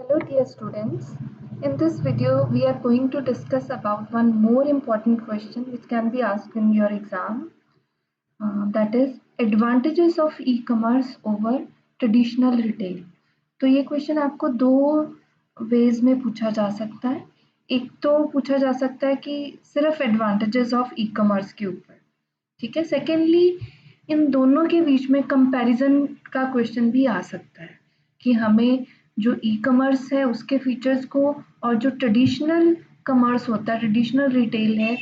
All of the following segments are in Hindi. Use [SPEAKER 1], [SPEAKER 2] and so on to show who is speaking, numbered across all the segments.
[SPEAKER 1] Hello dear students. In this video we are going to discuss about one more important question which can be asked in your exam. That is advantages of e-commerce over traditional retail. तो ये क्वेश्चन आपको दो वेज में पूछा जा सकता है. एक तो पूछा जा सकता है कि सिर्फ एडवांटेजेस ऑफ ई-कॉमर्स के ऊपर, ठीक है. सेकेंडली इन दोनों के बीच में कंपैरिजन का क्वेश्चन भी आ सकता है कि हमें जो ई कॉमर्स है उसके फीचर्स को और जो ट्रेडिशनल कॉमर्स होता है, ट्रेडिशनल रिटेल है,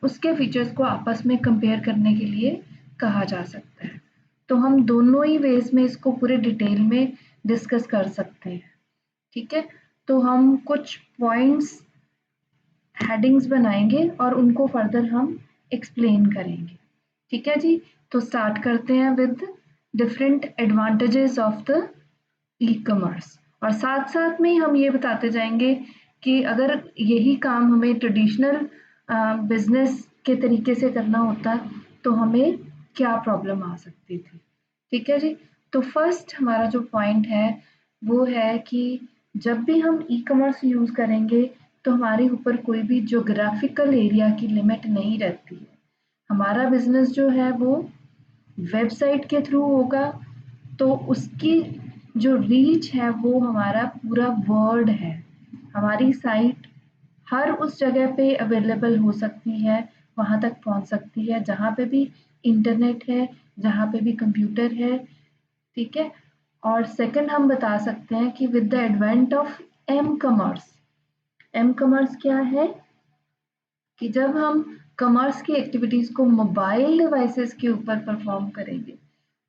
[SPEAKER 1] उसके फीचर्स को आपस में कंपेयर करने के लिए कहा जा सकता है. तो हम दोनों ही वेज में इसको पूरे डिटेल में डिस्कस कर सकते हैं, ठीक है. तो हम कुछ पॉइंट्स हेडिंग्स बनाएंगे और उनको फर्दर हम एक्सप्लेन करेंगे, ठीक है जी. तो स्टार्ट करते हैं with different advantages of the e commerce और साथ साथ में हम ये बताते जाएंगे कि अगर यही काम हमें ट्रेडिशनल बिजनेस के तरीके से करना होता तो हमें क्या प्रॉब्लम आ सकती थी, ठीक है जी. तो फर्स्ट हमारा जो पॉइंट है वो है कि जब भी हम ई कॉमर्स यूज़ करेंगे तो हमारे ऊपर कोई भी ज्योग्राफिकल एरिया की लिमिट नहीं रहती है. हमारा बिजनेस जो है वो वेबसाइट के थ्रू होगा तो उसकी जो रीच है वो हमारा पूरा वर्ल्ड है. हमारी साइट हर उस जगह पे अवेलेबल हो सकती है, वहाँ तक पहुँच सकती है जहाँ पे भी इंटरनेट है, जहाँ पे भी कंप्यूटर है, ठीक है. और सेकंड हम बता सकते हैं कि with the advent of M commerce क्या है कि जब हम कॉमर्स की एक्टिविटीज को मोबाइल डिवाइसेस के ऊपर परफॉर्म करेंगे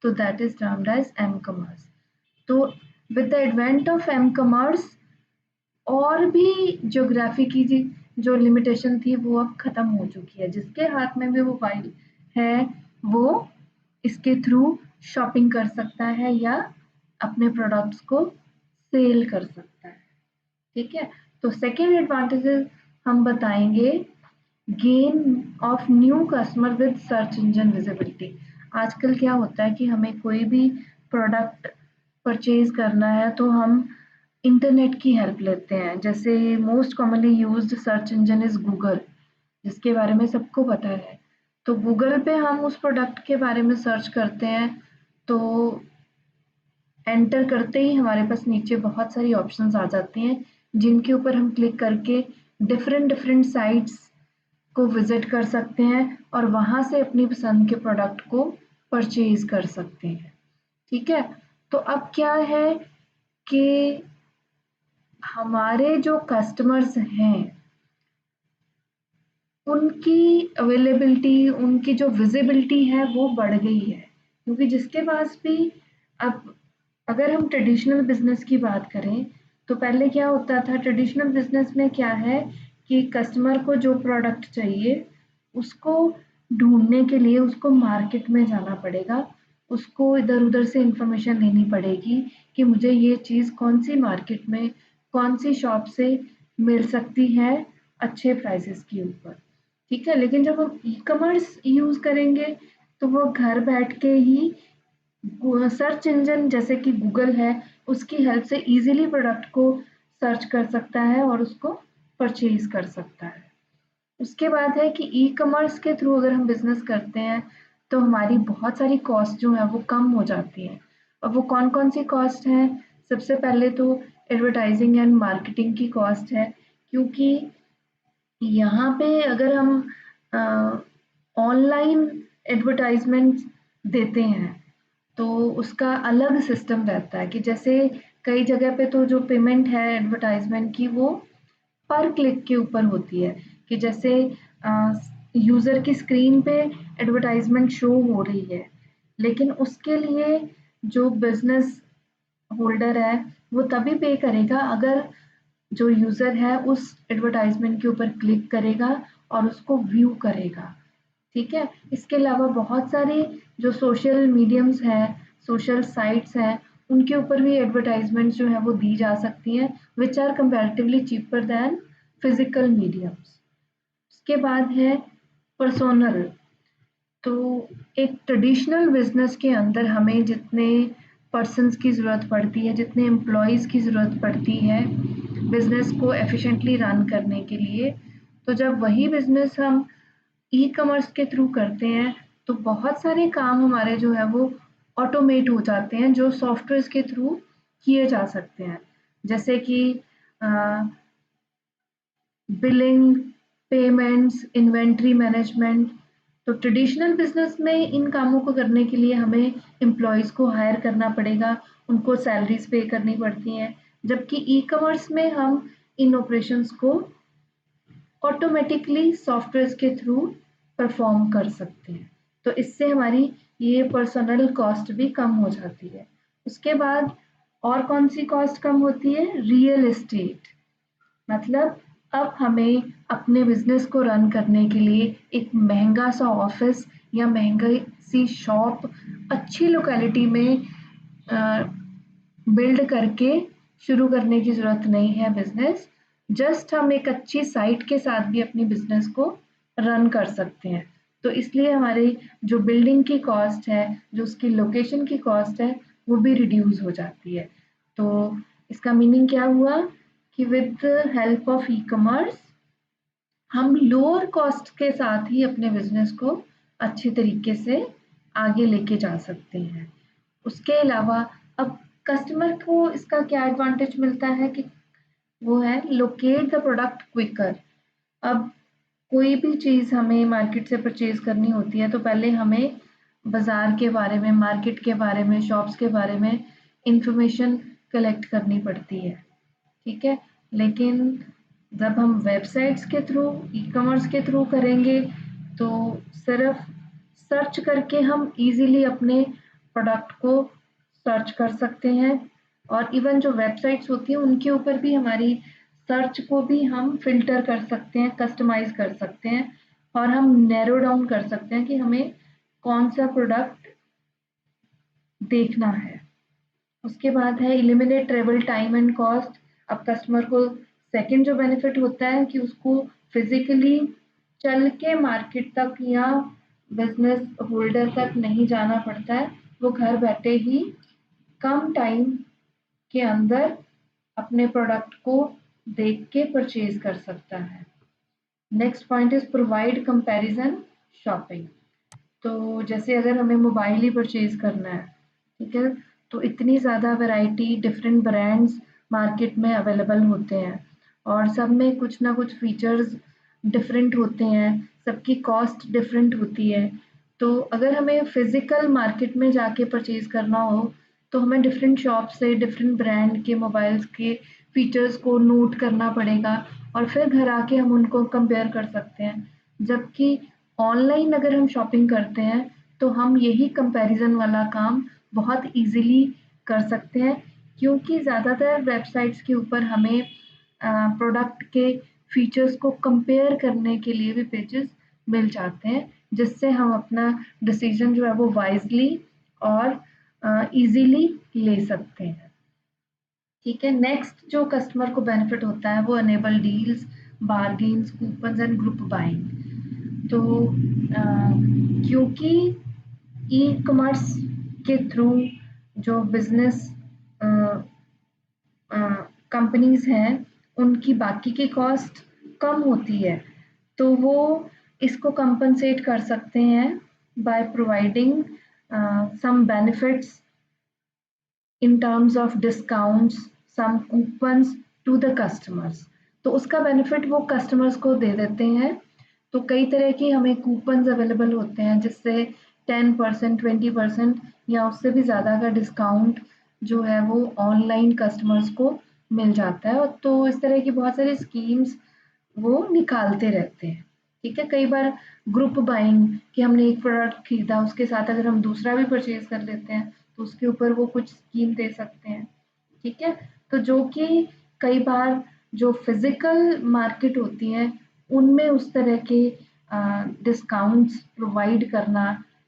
[SPEAKER 1] तो that is termed as M commerce. तो with the advent of M commerce और भी ज्योग्राफी की जो लिमिटेशन थी वो अब खत्म हो चुकी है. जिसके हाथ में भी मोबाइल है वो इसके थ्रू शॉपिंग कर सकता है या अपने प्रोडक्ट्स को सेल कर सकता है, ठीक है. तो सेकेंड एडवांटेजेस हम बताएंगे gain of new customer with search engine visibility. आजकल क्या होता है कि हमें कोई भी प्रोडक्ट परचेज करना है तो हम इंटरनेट की हेल्प लेते हैं. जैसे most commonly used search engine is Google, जिसके बारे में सबको पता है. तो गूगल पे हम उस प्रोडक्ट के बारे में सर्च करते हैं तो एंटर करते ही हमारे पास नीचे बहुत सारी ऑप्शंस आ जाती हैं जिनके ऊपर हम क्लिक करके डिफरेंट साइट्स को विजिट कर सकते हैं और वहाँ से अपनी पसंद के प्रोडक्ट को परचेज कर सकते हैं, ठीक है. तो अब क्या है कि हमारे जो कस्टमर्स हैं उनकी अवेलेबिलिटी, उनकी जो विजिबिलिटी है वो बढ़ गई है. क्योंकि जिसके पास भी, अब अगर हम ट्रेडिशनल बिजनेस की बात करें तो पहले क्या होता था, ट्रेडिशनल बिजनेस में क्या है कि कस्टमर को जो प्रोडक्ट चाहिए उसको ढूंढने के लिए उसको मार्केट में जाना पड़ेगा, उसको इधर उधर से इंफॉर्मेशन लेनी पड़ेगी कि मुझे ये चीज़ कौन सी मार्केट में कौन सी शॉप से मिल सकती है अच्छे प्राइसेस के ऊपर, ठीक है. लेकिन जब हम ई कॉमर्स यूज़ करेंगे तो वो घर बैठ के ही सर्च इंजन जैसे कि गूगल है उसकी हेल्प से इजीली प्रोडक्ट को सर्च कर सकता है और उसको परचेज कर सकता है. उसके बाद है कि ई कॉमर्स के थ्रू अगर हम बिजनेस करते हैं तो हमारी बहुत सारी कॉस्ट जो है वो कम हो जाती है. और वो कौन कौन सी कॉस्ट है, सबसे पहले तो एडवर्टाइजिंग एंड मार्केटिंग की कॉस्ट है. क्योंकि यहाँ पे अगर हम ऑनलाइन एडवर्टाइजमेंट देते हैं तो उसका अलग सिस्टम रहता है कि जैसे कई जगह पे तो जो पेमेंट है एडवर्टाइजमेंट की वो पर क्लिक के ऊपर होती है कि जैसे यूज़र की स्क्रीन पे एडवर्टाइजमेंट शो हो रही है, लेकिन उसके लिए जो बिजनेस होल्डर है वो तभी पे करेगा अगर जो यूज़र है उस एडवर्टाइजमेंट के ऊपर क्लिक करेगा और उसको व्यू करेगा, ठीक है. इसके अलावा बहुत सारी जो सोशल मीडियम्स हैं, सोशल साइट्स हैं, उनके ऊपर भी एडवर्टाइजमेंट जो है वो दी जा सकती हैं which are comparatively cheaper than physical mediums. उसके बाद है पर्सोनल. तो एक ट्रेडिशनल बिजनेस के अंदर हमें जितने पर्सन्स की ज़रूरत पड़ती है, जितने एम्प्लॉयज़ की ज़रूरत पड़ती है बिज़नेस को एफिशिएंटली रन करने के लिए। तो जब वही बिज़नेस हम ई कॉमर्स के थ्रू करते हैं तो बहुत सारे काम हमारे जो है वो ऑटोमेट हो जाते हैं, जो सॉफ्टवेयर के थ्रू किए जा सकते हैं, जैसे कि बिलिंग, पेमेंट्स, इन्वेंट्री मैनेजमेंट। तो ट्रेडिशनल बिजनेस में इन कामों को करने के लिए हमें एम्प्लॉयज़ को हायर करना पड़ेगा, उनको सैलरीज पे करनी पड़ती हैं, जबकि ई कॉमर्स में हम इन ऑपरेशंस को ऑटोमेटिकली सॉफ्टवेयर के थ्रू परफॉर्म कर सकते हैं। तो इससे हमारी ये पर्सनल कॉस्ट भी कम हो जाती है। उसके बाद और कौन सी कॉस्ट कम होती है? Real estate. मतलब अब हमें अपने बिजनेस को रन करने के लिए एक महंगा सा ऑफिस या महंगी सी शॉप अच्छी लोकेलिटी में बिल्ड करके शुरू करने की ज़रूरत नहीं है बिजनेस। जस्ट हम एक अच्छी साइट के साथ भी अपनी बिजनेस को रन कर सकते हैं। तो इसलिए हमारी जो बिल्डिंग की कॉस्ट है, जो उसकी लोकेशन की कॉस्ट है, वो भी रिड्यूस हो जाती है। तो इसका मीनिंग क्या हुआ कि with the help of e commerce हम लोअर कॉस्ट के साथ ही अपने बिजनेस को अच्छे तरीके से आगे लेके जा सकते हैं। उसके अलावा अब कस्टमर को इसका क्या एडवांटेज मिलता है कि वो है लोकेट द प्रोडक्ट क्विकर। अब कोई भी चीज़ हमें मार्केट से परचेज करनी होती है तो पहले हमें बाज़ार के बारे में, मार्केट के बारे में, शॉप्स के बारे में इंफॉर्मेशन कलेक्ट करनी पड़ती है, ठीक है। लेकिन जब हम वेबसाइट्स के थ्रू, ई कॉमर्स के थ्रू करेंगे तो सिर्फ सर्च करके हम इजीली अपने प्रोडक्ट को सर्च कर सकते हैं, और इवन जो वेबसाइट्स होती हैं उनके ऊपर भी हमारी सर्च को भी हम फिल्टर कर सकते हैं, कस्टमाइज कर सकते हैं, और हम नैरो डाउन कर सकते हैं कि हमें कौन सा प्रोडक्ट देखना है। उसके बाद है eliminate travel time and cost. अब कस्टमर को सेकंड जो बेनिफिट होता है कि उसको फिजिकली चल के मार्केट तक या बिजनेस होल्डर तक नहीं जाना पड़ता है, वो घर बैठे ही कम टाइम के अंदर अपने प्रोडक्ट को देख के परचेज कर सकता है। Next point is provide comparison shopping. तो जैसे अगर हमें मोबाइल ही परचेज करना है, ठीक है, तो इतनी ज़्यादा वैरायटी, डिफरेंट ब्रांड्स मार्केट में अवेलेबल होते हैं और सब में कुछ ना कुछ फीचर्स डिफरेंट होते हैं, सबकी कॉस्ट डिफरेंट होती है। तो अगर हमें फिजिकल मार्केट में जाके परचेज करना हो तो हमें डिफरेंट शॉप से डिफरेंट ब्रांड के मोबाइल्स के फीचर्स को नोट करना पड़ेगा और फिर घर आके हम उनको कंपेयर कर सकते हैं। जबकि ऑनलाइन अगर हम शॉपिंग करते हैं तो हम यही कंपैरिजन वाला काम बहुत इजीली कर सकते हैं, क्योंकि ज़्यादातर वेबसाइट्स के ऊपर हमें प्रोडक्ट के फीचर्स को कंपेयर करने के लिए भी पेजेस मिल जाते हैं, जिससे हम अपना डिसीजन जो है वो वाइजली और इजीली ले सकते हैं, ठीक है। नेक्स्ट जो कस्टमर को बेनिफिट होता है वो enable deals, bargains, coupons and group buying. तो क्योंकि ई कॉमर्स के थ्रू जो बिजनेस कंपनीज हैं उनकी बाकी की कॉस्ट कम होती है, तो वो इसको कंपनसेट कर सकते हैं by providing some benefits in terms of discounts, some coupons to the customers। तो उसका बेनिफिट वो कस्टमर्स को दे देते हैं। तो कई तरह की हमें कूपन्स अवेलेबल होते हैं जिससे 10%, 20% या उससे भी ज़्यादा का डिस्काउंट जो है वो ऑनलाइन कस्टमर्स को मिल जाता है। तो इस तरह की बहुत सारी स्कीम्स वो निकालते रहते हैं, ठीक है। कई बार ग्रुप बाइंग कि हमने एक प्रोडक्ट खरीदा, उसके साथ अगर हम दूसरा भी परचेज कर लेते हैं तो उसके ऊपर वो कुछ स्कीम दे सकते हैं, ठीक है। तो जो कि कई बार जो फिजिकल मार्केट होती है उनमें उस तरह के डिस्काउंट्स प्रोवाइड करना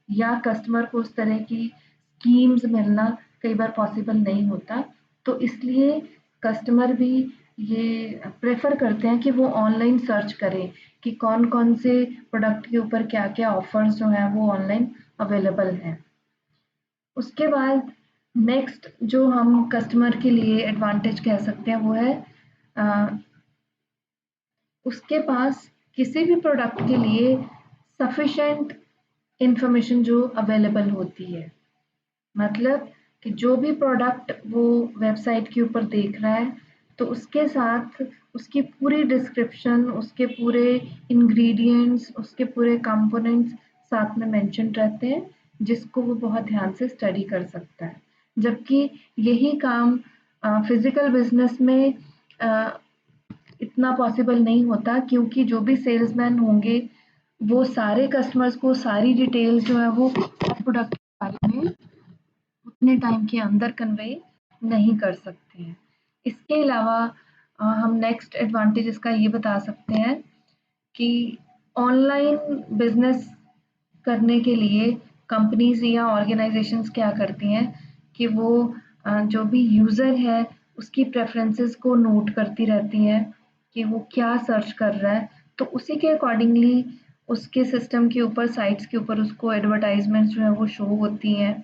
[SPEAKER 1] या कस्टमर को उस तरह की स्कीम्स मिलना कई बार पॉसिबल नहीं होता। तो इसलिए कस्टमर भी ये प्रेफर करते हैं कि वो ऑनलाइन सर्च करें कि कौन कौन से प्रोडक्ट के ऊपर क्या क्या ऑफर्स जो हैं वो ऑनलाइन अवेलेबल हैं। उसके बाद नेक्स्ट जो हम कस्टमर के लिए एडवांटेज कह सकते हैं वो है उसके पास किसी भी प्रोडक्ट के लिए सफिशेंट इंफॉर्मेशन जो अवेलेबल होती है। मतलब कि जो भी प्रोडक्ट वो वेबसाइट के ऊपर देख रहा है तो उसके साथ उसकी पूरी डिस्क्रिप्शन, उसके पूरे इंग्रेडिएंट्स, उसके पूरे कंपोनेंट्स साथ में मेंशन रहते हैं, जिसको वो बहुत ध्यान से स्टडी कर सकता है। जबकि यही काम फिजिकल बिजनेस में इतना पॉसिबल नहीं होता, क्योंकि जो भी सेल्समैन होंगे वो सारे कस्टमर्स को सारी डिटेल्स जो है वो प्रोडक्ट के बारे में उतने टाइम के अंदर कन्वे नहीं कर सकते हैं। इसके अलावा हम नेक्स्ट एडवांटेज इसका ये बता सकते हैं कि ऑनलाइन बिजनेस करने के लिए कंपनीज या ऑर्गेनाइजेशंस क्या करती हैं कि वो जो भी यूज़र है उसकी प्रेफरेंसेस को नोट करती रहती हैं कि वो क्या सर्च कर रहा है, तो उसी के अकॉर्डिंगली उसके सिस्टम के ऊपर, साइट्स के ऊपर उसको एडवर्टाइजमेंट्स जो है वो शो होती हैं।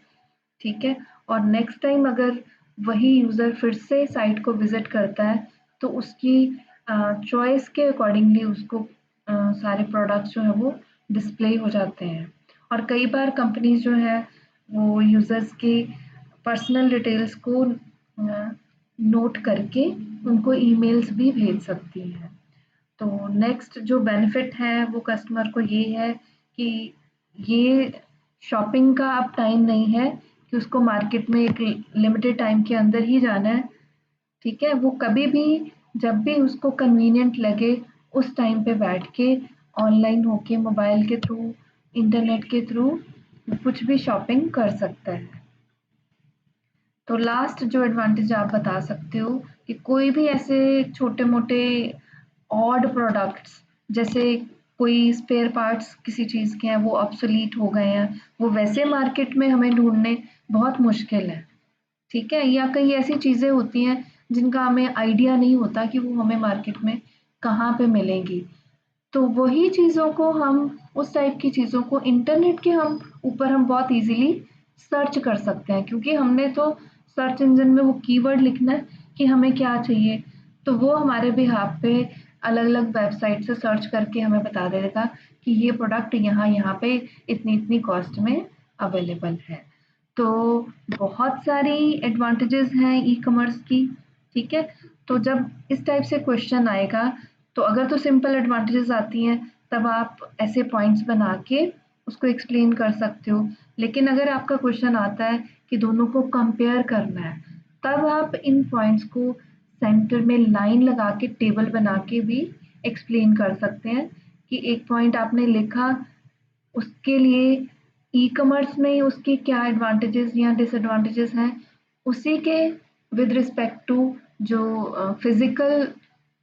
[SPEAKER 1] ठीक है। और नेक्स्ट टाइम अगर वही यूज़र फिर से साइट को विजिट करता है तो उसकी चॉइस के अकॉर्डिंगली उसको सारे प्रोडक्ट्स जो है वो डिस्प्ले हो जाते हैं। और कई बार कंपनीज जो है वो यूज़र्स की पर्सनल डिटेल्स को नोट करके उनको ईमेल्स भी भेज सकती हैं। तो नेक्स्ट जो बेनिफिट है वो कस्टमर को ये है कि ये शॉपिंग का अब टाइम नहीं है कि उसको मार्केट में एक लिमिटेड टाइम के अंदर ही जाना है। ठीक है, वो कभी भी जब भी उसको कन्वीनियंट लगे उस टाइम पे बैठ के ऑनलाइन होके मोबाइल के थ्रू, इंटरनेट के थ्रू कुछ भी शॉपिंग कर सकता है। तो लास्ट जो एडवांटेज आप बता सकते हो कि कोई भी ऐसे छोटे मोटे ऑड प्रोडक्ट्स, जैसे कोई स्पेयर पार्ट्स किसी चीज़ के हैं वो ऑब्सोलीट हो गए हैं, वो वैसे मार्केट में हमें ढूंढने बहुत मुश्किल है। ठीक है, या कई ऐसी चीज़ें होती हैं जिनका हमें आइडिया नहीं होता कि वो हमें मार्केट में कहाँ पे मिलेंगी। तो वही चीज़ों को हम, उस टाइप की चीज़ों को इंटरनेट के हम ऊपर हम बहुत इजीली सर्च कर सकते हैं, क्योंकि हमने तो सर्च इंजन में वो कीवर्ड लिखना है कि हमें क्या चाहिए, तो वो हमारे बिहाफ पे अलग अलग वेबसाइट से सर्च करके हमें बता देगा कि ये प्रोडक्ट यहाँ यहाँ पे इतनी इतनी कॉस्ट में अवेलेबल है। तो बहुत सारी एडवांटेजेस हैं ई कॉमर्स की। ठीक है, तो जब इस टाइप से क्वेश्चन आएगा तो अगर तो सिंपल एडवांटेजेस आती हैं तब आप ऐसे पॉइंट्स बना के उसको एक्सप्लेन कर सकते हो। लेकिन अगर आपका क्वेश्चन आता है कि दोनों को कंपेयर करना है, तब आप इन पॉइंट्स को सेंटर में लाइन लगा के टेबल बना के भी एक्सप्लेन कर सकते हैं कि एक पॉइंट आपने लिखा, उसके लिए ई कॉमर्स में उसके क्या एडवांटेजेस या डिसएडवांटेजेस हैं, उसी के विद रिस्पेक्ट टू जो फिजिकल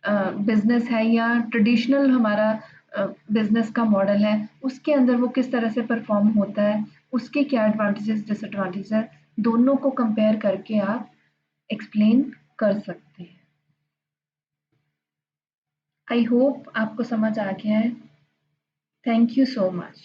[SPEAKER 1] बिजनेस है या ट्रेडिशनल हमारा बिजनेस का मॉडल है, उसके अंदर वो किस तरह से परफॉर्म होता है, उसके क्या एडवांटेजेस डिसएडवांटेजेस है, दोनों को कंपेयर करके आप एक्सप्लेन कर सकते हैं। आई होप आपको समझ आ गया है। Thank you so much.